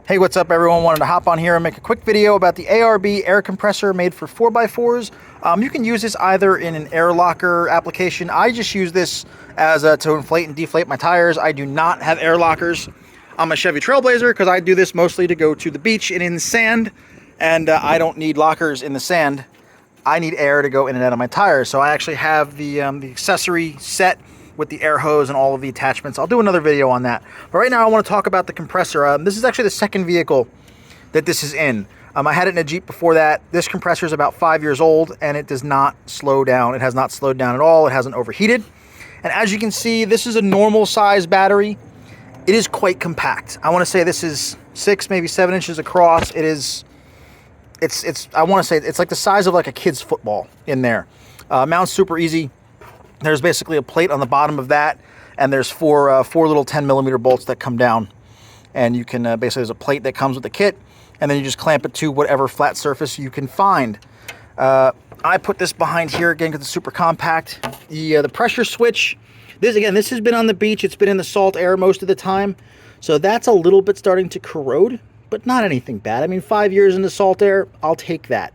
Hey, what's up everyone? Wanted to hop on here and make a quick video about the ARB air compressor made for 4x4s. You can use this either in an air locker application. I just use this as to inflate and deflate my tires. I do not have air lockers on my Chevy Trailblazer because I do this mostly to go to the beach and in the sand, and I don't need lockers in the sand. I need air to go in and out of my tires. So I actually have the accessory set with the air hose and all of the attachments. I'll do another video on that. But right now I want to talk about the compressor. This is actually the second vehicle that this is in. I had it in a Jeep before that. This compressor is about 5 years old and it does not slow down. It has not slowed down at all. It hasn't overheated. And as you can see, this is a normal size battery. It is quite compact. I want to say this is 6, maybe 7 inches across. It is, I want to say it's like the size of like a kid's football in there. Mounts super easy. There's basically a plate on the bottom of that, and there's four little 10mm bolts that come down, and you can basically, there's a plate that comes with the kit, and then you just clamp it to whatever flat surface you can find. I put this behind here again because it's super compact. The pressure switch, this has been on the beach. It's been in the salt air most of the time, so that's a little bit starting to corrode, but not anything bad. I mean, 5 years in the salt air, I'll take that.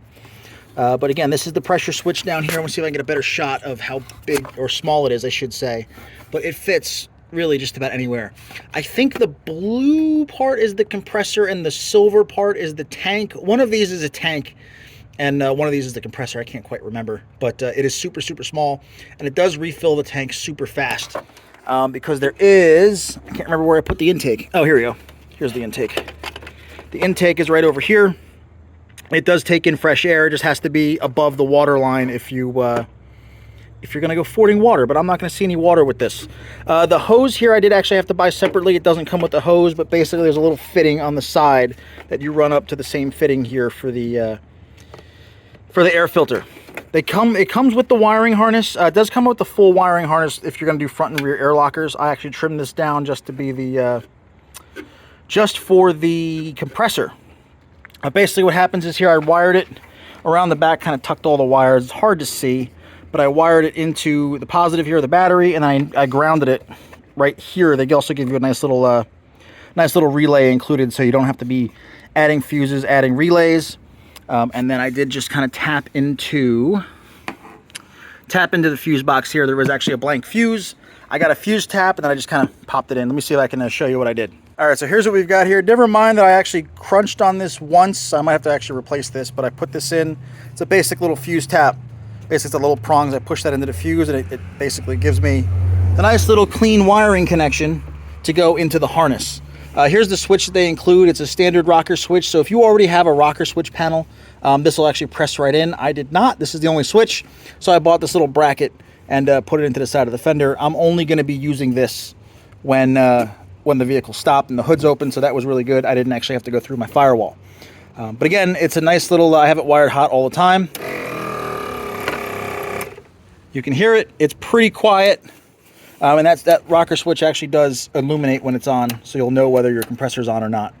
But again, this is the pressure switch down here. I want to see if I can get a better shot of how big or small it is, I should say. But it fits really just about anywhere. I think the blue part is the compressor and the silver part is the tank. One of these is a tank and one of these is the compressor. I can't quite remember. But it is super, super small. And it does refill the tank super fast. Because there is, I can't remember where I put the intake. Oh, here we go. Here's the intake. The intake is right over here. It does take in fresh air. It just has to be above the water line if you're going to go fording water, but I'm not going to see any water with this. The hose here I did actually have to buy separately. It doesn't come with the hose, but basically there's a little fitting on the side that you run up to the same fitting here for the air filter. It comes with the wiring harness. It does come with the full wiring harness if you're going to do front and rear air lockers. I actually trimmed this down just to be the just for the compressor. Basically what happens is here I wired it around the back, kind of tucked all the wires. It's hard to see, but I wired it into the positive here of the battery, and I grounded it right here. They also give you a nice little relay included, so you don't have to be adding fuses, adding relays. And then I did just kind of tap into the fuse box here. There was actually a blank fuse. I got a fuse tap, and then I just kind of popped it in. Let me see if I can show you what I did. All right, so here's what we've got here. Never mind that I actually crunched on this once. I might have to actually replace this, but I put this in. It's a basic little fuse tap. Basically, it's the little prongs. I push that into the fuse, and it basically gives me the nice little clean wiring connection to go into the harness. Here's the switch that they include. It's a standard rocker switch, so if you already have a rocker switch panel, this will actually press right in. I did not. This is the only switch, so I bought this little bracket and put it into the side of the fender. I'm only going to be using this when the vehicle stopped and the hood's open, so that was really good. I didn't actually have to go through my firewall. But again, it's a nice little, I have it wired hot all the time. You can hear it. It's pretty quiet. And that rocker switch actually does illuminate when it's on, so you'll know whether your compressor's on or not.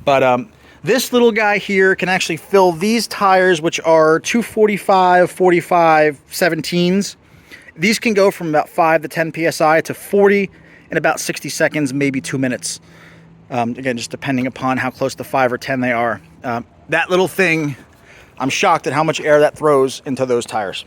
But this little guy here can actually fill these tires, which are 245, 45, 17s. These can go from about 5 to 10 PSI to 40 in about 60 seconds, maybe 2 minutes. Again, just depending upon how close to 5 or 10 they are. That little thing, I'm shocked at how much air that throws into those tires.